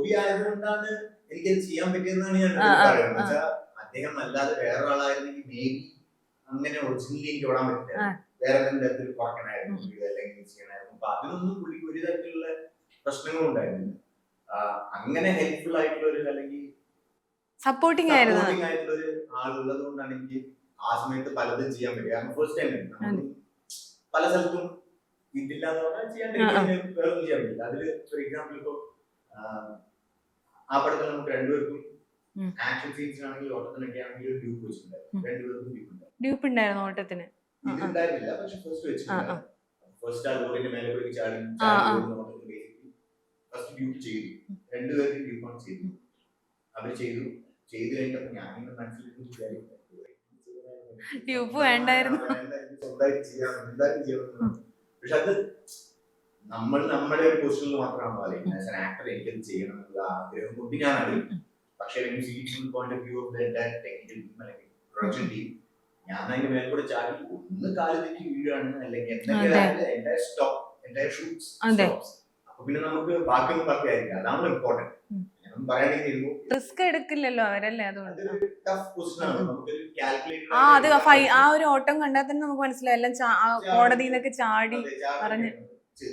Hobby ആയതുകൊണ്ടാണ് എനിക്കത് ചെയ്യാൻ പറ്റിയെന്നാണ് ഞാൻ പറയുന്നത്. വെച്ചാൽ അദ്ദേഹം അല്ലാതെ വേറെ ആളായിരുന്നെങ്കിൽ മേബി അങ്ങനെ ഒറിജിനലി എനിക്ക് ഓടാൻ പറ്റില്ല. വേറെ എന്തെങ്കിലും കുറയ്ക്കണമായിരുന്നു അല്ലെങ്കിൽ ചെയ്യണമായിരുന്നു. അപ്പൊ അതിനൊന്നും പുള്ളിക്ക് ഒരു തരത്തിലുള്ള പ്രശ്നങ്ങളും ഉണ്ടായിരുന്നില്ല. അങ്ങനെ ഹെൽപ്ഫുൾ ആയിട്ടുള്ള ഒരു അല്ലെങ്കിൽ സപ്പോർട്ടിംഗ് ആയിട്ടുള്ള ഒരു ആളുള്ളത് കൊണ്ടാണ് എനിക്ക് ആ സമയത്ത് പലതും ചെയ്യാൻ പറ്റുക. കാരണം ഫസ്റ്റ് ടൈം പല സ്ഥലത്തും ഇതില്ലാന്ന് പറഞ്ഞാൽ വേറൊന്നും ചെയ്യാൻ പറ്റില്ല. അതില് ഫോർ എക്സാമ്പിൾ ഇപ്പൊ ആ പടത്തിൽ നമുക്ക് രണ്ടുപേർക്കും ആക്ഷൻ സീൻസ് ആണെങ്കിൽ ഓട്ടത്തിനൊക്കെ ആണെങ്കിൽ ഒരു ഡ്യൂപ്പ് വെച്ചിട്ടുണ്ടായിരുന്നു. രണ്ടുപേർക്കും ഡ്യൂപ്പ് ഉണ്ടായിരുന്നു ഓട്ടത്തിന്. ഇതുണ്ടായിരുന്നില്ല, പക്ഷെ ഫസ്റ്റ് വെച്ചിട്ടുണ്ടായിരുന്നു. ഫസ്റ്റ് ആ ലോറിന്റെ മേലെ പോയി ചാടി ഫസ്റ്റ് ഡ്യൂപ്പ് ചെയ്തു. രണ്ടുപേർക്കും ഡ്യൂപ്പാണ് ചെയ്തു. അവർ ചെയ്തു കഴിഞ്ഞപ്പോ ഞാനിങ്ങനെ മനസ്സിൽ ഡ്യൂപ്പ് വേണ്ടായിരുന്നു. പക്ഷെ അത് നമ്മുടെ ഒരു പൊസിഷനിൽ മാത്രമാണോ അല്ലെങ്കിൽ ആക്ടർ എനിക്കത് ചെയ്യണം എന്നുള്ള ആഗ്രഹം കൊണ്ട് ഞാൻ അറിയും. പക്ഷെ point of view of the entire technical team അല്ലെങ്കിൽ പ്രൊഡക്ഷൻ ടീം, ഞാൻ അതിന്റെ മേലെ കൂടെ ചാടി ഒന്ന് കാലത്തേക്ക് വീഴാണ് അല്ലെങ്കിൽ entire stop, entire shoots stops. അപ്പൊ പിന്നെ നമുക്ക് ബാക്കിയൊന്നും ബാക്കിയായിരിക്കും. അതാണ് ഇമ്പോർട്ടന്റ്. റിസ്ക് എടുക്കില്ലല്ലോ അവരല്ലേ, അതുകൊണ്ട് ആ ഒരു ഓട്ടം കണ്ടാൽ തന്നെ നമുക്ക് മനസ്സിലായി എല്ലാം കോടതിയിൽ നിന്നൊക്കെ ചാടി പറഞ്ഞ്